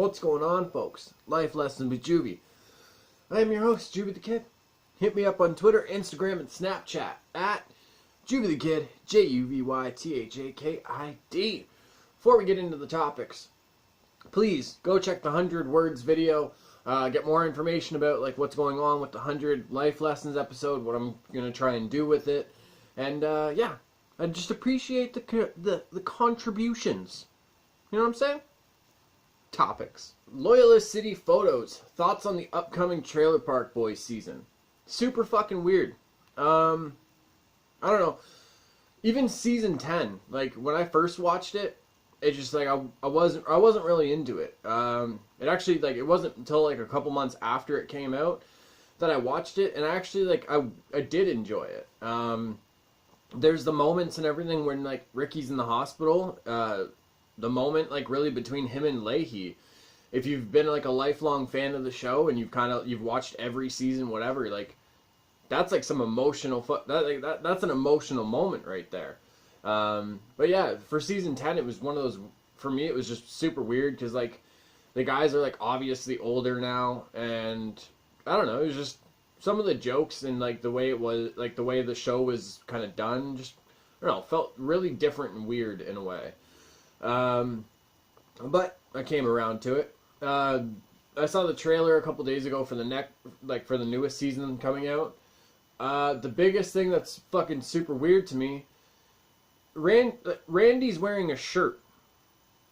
What's going on, folks? Life Lessons with Juvy. I am your host, JuvyThaKid. Hit me up on Twitter, Instagram, and Snapchat at JuvyThaKid, JuvyThaKid. Before we get into the topics, please go check the 100 words video. Get more information about like what's going on with the 100 life lessons episode, what I'm gonna try and do with it, and yeah, I just appreciate the contributions. You know what I'm saying? Topics. Loyalist City photos. Thoughts on the upcoming Trailer Park Boys season. Super fucking weird. I don't know. Even season 10, like when I first watched it, it's just like I wasn't really into it. It actually like it wasn't until like a couple months after it came out that I watched it, and I actually like I did enjoy it. There's the moments and everything when like Ricky's in the hospital. The moment like really between him and Leahy. If you've been like a lifelong fan of the show and you've watched every season, whatever, like that's like some emotional that's an emotional moment right there. But yeah, for season 10, it was one of those, for me, it was just super weird because like the guys are like obviously older now, and I don't know, it was just some of the jokes and like the way it was, like the way the show was kind of done, just I don't know, felt really different and weird in a way. But I came around to it. I saw the trailer a couple days ago for for the newest season coming out. The biggest thing that's fucking super weird to me, Randy's wearing a shirt.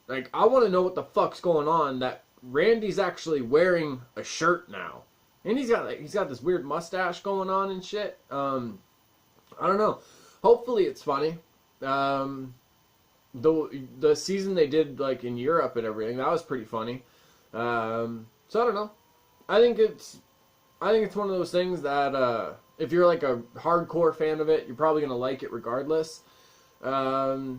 Like, I want to know what the fuck's going on that Randy's actually wearing a shirt now. And he's got this weird mustache going on and shit. I don't know. Hopefully it's funny. The season they did like in Europe and everything, that was pretty funny. So I don't know. I think it's one of those things that if you're like a hardcore fan of it, you're probably gonna like it regardless. For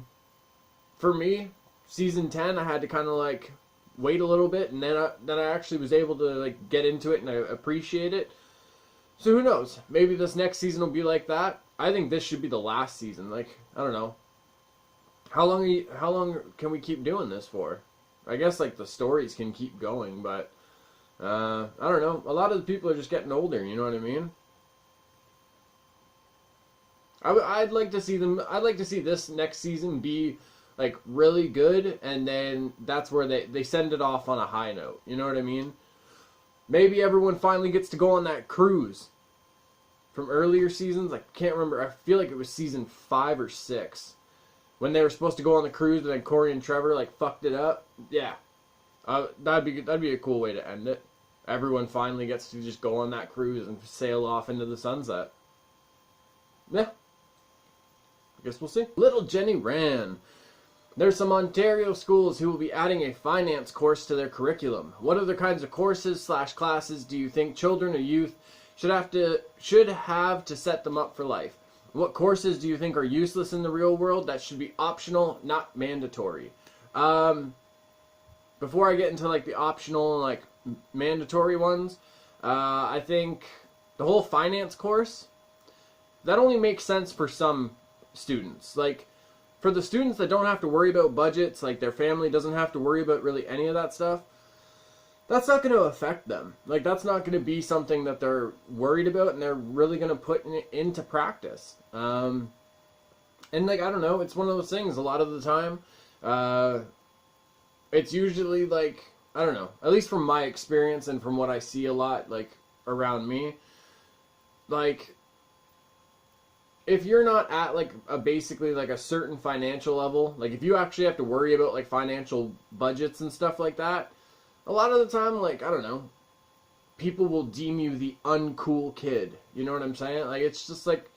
me, season 10, I had to kind of like wait a little bit, and then I actually was able to like get into it and I appreciate it. So who knows? Maybe this next season will be like that. I think this should be the last season. Like, I don't know. How long can we keep doing this for? I guess like the stories can keep going, but I don't know. A lot of the people are just getting older. You know what I mean? I'd like to see them. I'd like to see this next season be like really good, and then that's where they send it off on a high note. You know what I mean? Maybe everyone finally gets to go on that cruise from earlier seasons. I can't remember. I feel like it was season 5 or 6. When they were supposed to go on the cruise, and then Corey and Trevor like fucked it up. Yeah, that'd be a cool way to end it. Everyone finally gets to just go on that cruise and sail off into the sunset. Yeah, I guess we'll see. Little Jenny ran. There's some Ontario schools who will be adding a finance course to their curriculum. What other kinds of courses / classes do you think children or youth should have to set them up for life? What courses do you think are useless in the real world that should be optional, not mandatory? Before I get into like the optional and like mandatory ones, I think the whole finance course, that only makes sense for some students. Like for the students that don't have to worry about budgets, like their family doesn't have to worry about really any of that stuff, that's not going to affect them. Like, that's not going to be something that they're worried about and they're really going to put into practice. And, like, I don't know, it's one of those things. A lot of the time, it's usually, like, I don't know, at least from my experience and from what I see a lot, like, around me, like, if you're not at, like, basically, like, a certain financial level, like, if you actually have to worry about, like, financial budgets and stuff like that, a lot of the time, like, I don't know, people will deem you the uncool kid. You know what I'm saying? Like, it's just, like,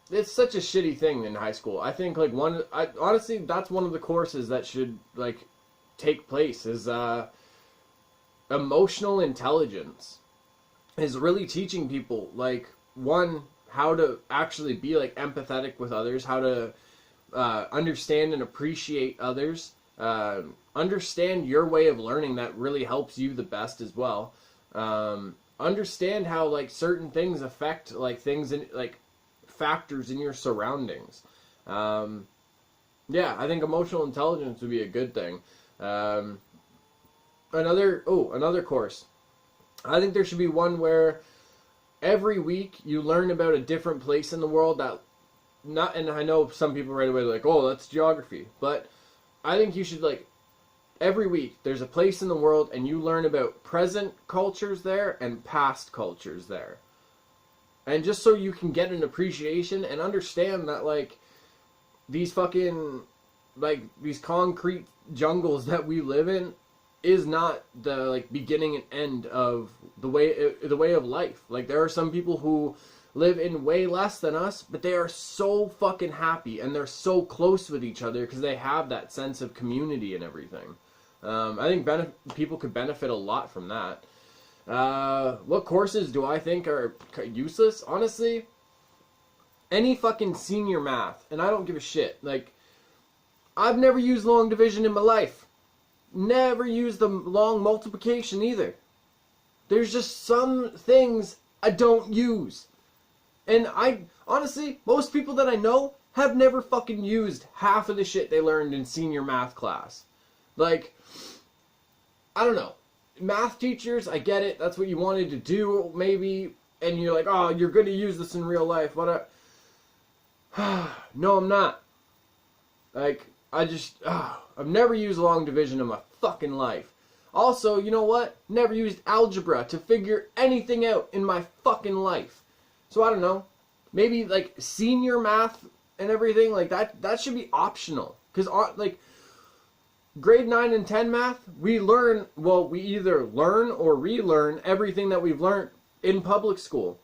it's such a shitty thing in high school. I think, like, honestly, that's one of the courses that should, like, take place is, emotional intelligence. Is really teaching people, like, one, how to actually be, like, empathetic with others, how to, understand and appreciate others, understand your way of learning that really helps you the best as well. Understand how like certain things affect like things in like factors in your surroundings. Yeah, I think emotional intelligence would be a good thing. Another course. I think there should be one where every week you learn about a different place in the world that not, and I know some people right away are like, oh, that's geography, but I think you should, like, every week there's a place in the world and you learn about present cultures there and past cultures there. And just so you can get an appreciation and understand that, like, these fucking, like, these concrete jungles that we live in is not the, like, beginning and end of the way of life. Like, there are some people who live in way less than us, but they are so fucking happy and they're so close with each other because they have that sense of community and everything. I think people could benefit a lot from that. What courses do I think are useless? Honestly, any fucking senior math, and I don't give a shit. Like, I've never used long division in my life. Never used the long multiplication either. There's just some things I don't use. And honestly, most people that I know have never fucking used half of the shit they learned in senior math class. Like, I don't know. Math teachers, I get it. That's what you wanted to do, maybe. And you're like, oh, you're going to use this in real life. What no, I'm not. Like, I've never used long division in my fucking life. Also, you know what? Never used algebra to figure anything out in my fucking life. So I don't know. Maybe, like, senior math and everything, like, that should be optional. Because, like, grade 9 and 10 math, we either learn or relearn everything that we've learned in public school.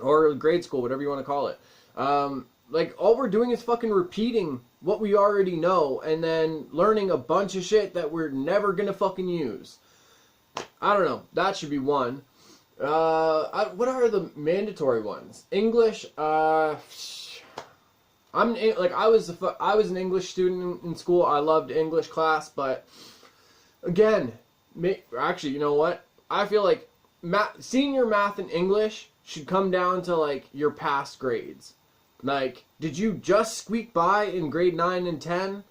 Or grade school, whatever you want to call it. Like, all we're doing is fucking repeating what we already know and then learning a bunch of shit that we're never gonna fucking use. I don't know. That should be one. What are the mandatory ones? English, I was an English student in school. I loved English class, but again, actually, you know what? I feel like senior math and English should come down to, like, your past grades. Like, did you just squeak by in grade 9 and 10?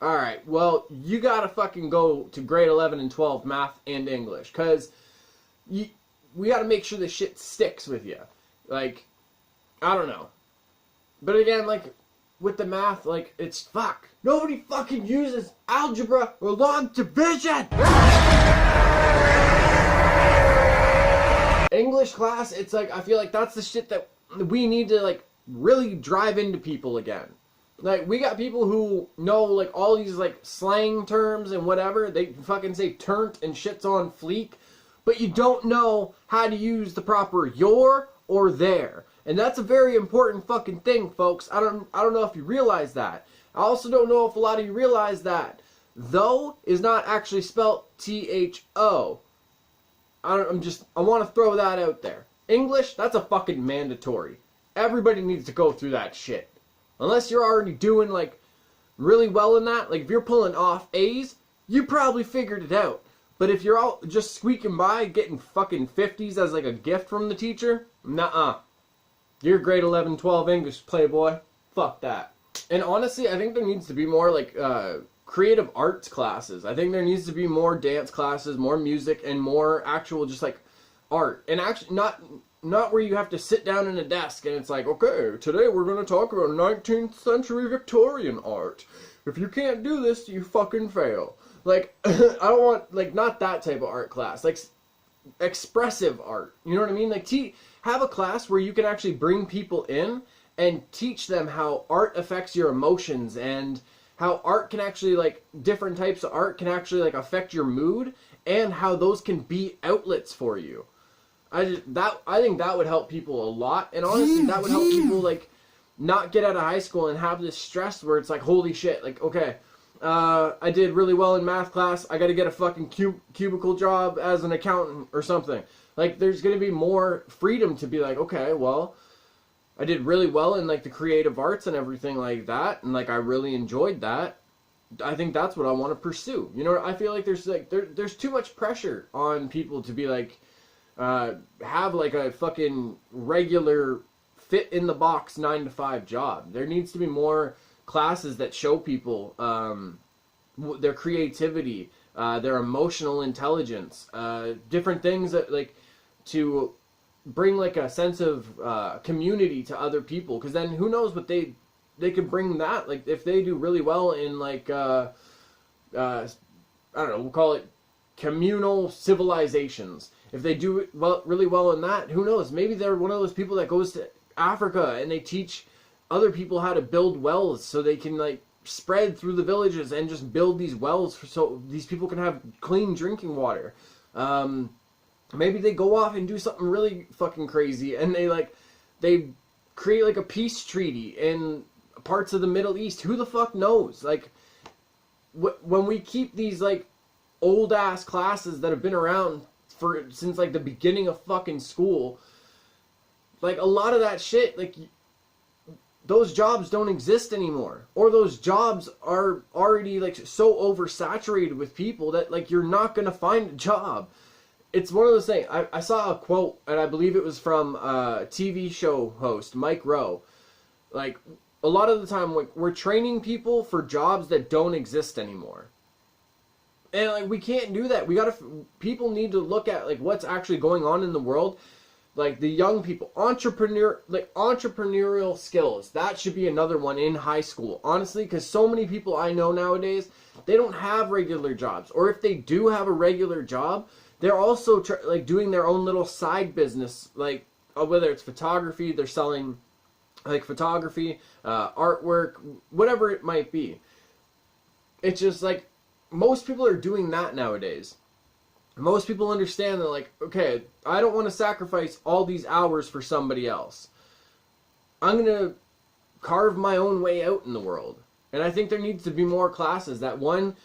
Alright, well, you gotta fucking go to grade 11 and 12 math and English, because we gotta make sure this shit sticks with you. Like, I don't know. But again, like, with the math, like, it's fuck. Nobody fucking uses algebra or long division! English class, it's like, I feel like that's the shit that we need to, like, really drive into people again. Like, we got people who know, like, all these, like, slang terms and whatever. They fucking say turnt and shit's on fleek, but you don't know how to use the proper your or there. And that's a very important fucking thing, folks. I don't know if you realize that. I also don't know if a lot of you realize that though is not actually spelled T-H-O. I want to throw that out there. English, that's a fucking mandatory. Everybody needs to go through that shit. Unless you're already doing, like, really well in that. Like, if you're pulling off A's, you probably figured it out. But if you're all just squeaking by, getting fucking 50s as, like, a gift from the teacher, nuh-uh. You're grade 11, 12 English, playboy. Fuck that. And honestly, I think there needs to be more, like, creative arts classes. I think there needs to be more dance classes, more music, and more actual just, like, art. And actually, not where you have to sit down in a desk and it's like, okay, today we're going to talk about 19th century Victorian art. If you can't do this, you fucking fail. Like, I don't want, like, not that type of art class. Like, expressive art. You know what I mean? Like, have a class where you can actually bring people in and teach them how art affects your emotions and how art can actually, like, different types of art can actually, like, affect your mood and how those can be outlets for you. I think that would help people a lot, and honestly, that would help people, like, not get out of high school and have this stress where it's like, holy shit, like, okay, I did really well in math class, I gotta get a fucking cubicle job as an accountant or something. Like, there's gonna be more freedom to be like, okay, well, I did really well in, like, the creative arts and everything like that, and, like, I really enjoyed that. I think that's what I want to pursue. You know, I feel like there's too much pressure on people to be like, have like a fucking regular fit in the box 9 to 5 job. There needs to be more classes that show people their creativity, their emotional intelligence, different things that like to bring like a sense of community to other people. Because then who knows what they could bring that, like if they do really well in like I don't know, we'll call it communal civilizations. If they do really well in that, who knows? Maybe they're one of those people that goes to Africa and they teach other people how to build wells so they can like spread through the villages and just build these wells so these people can have clean drinking water. Maybe they go off and do something really fucking crazy and they create like a peace treaty in parts of the Middle East. Who the fuck knows? Like when we keep these like old ass classes that have been around since like the beginning of fucking school, like a lot of that shit, like those jobs don't exist anymore, or those jobs are already like so oversaturated with people that like you're not gonna find a job. It's one of those things. I saw a quote, and I believe it was from a TV show host Mike Rowe. Like a lot of the time, like, we're training people for jobs that don't exist anymore. And like we can't do that. People need to look at like what's actually going on in the world. Like the young people, entrepreneurial skills. That should be another one in high school, honestly, because so many people I know nowadays, they don't have regular jobs, or if they do have a regular job, they're also like doing their own little side business, like whether it's photography, they're selling like photography, artwork, whatever it might be. It's just like most people are doing that nowadays. Most people understand that, like, okay, I don't want to sacrifice all these hours for somebody else. I'm going to carve my own way out in the world. And I think there needs to be more classes that, one,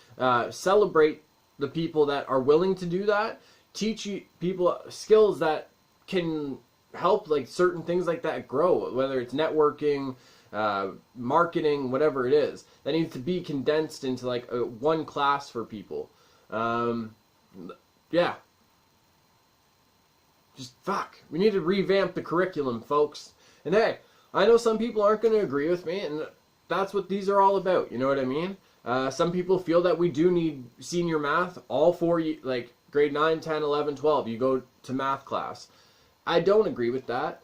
celebrate the people that are willing to do that, teach people skills that can help, like, certain things like that grow, whether it's networking, marketing, whatever it is. That needs to be condensed into, like, one class for people. Yeah. Just fuck. We need to revamp the curriculum, folks. And hey, I know some people aren't going to agree with me, and that's what these are all about. You know what I mean? Some people feel that we do need senior math. All 4, like grade 9, 10, 11, 12, you go to math class. I don't agree with that.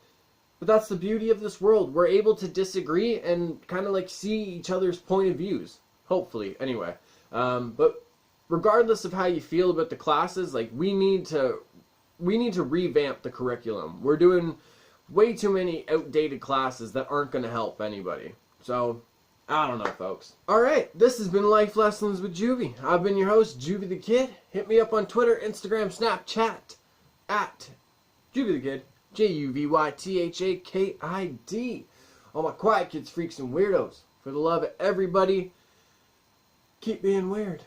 But that's the beauty of this world. We're able to disagree and kind of like see each other's point of views. Hopefully, anyway. But regardless of how you feel about the classes, like we need to revamp the curriculum. We're doing way too many outdated classes that aren't going to help anybody. So, I don't know, folks. Alright, this has been Life Lessons with Juvy. I've been your host, JuvyThaKid. Hit me up on Twitter, Instagram, Snapchat, at JuvyThaKid, JuvyThaKid. All my quiet kids, freaks, and weirdos. For the love of everybody, keep being weird.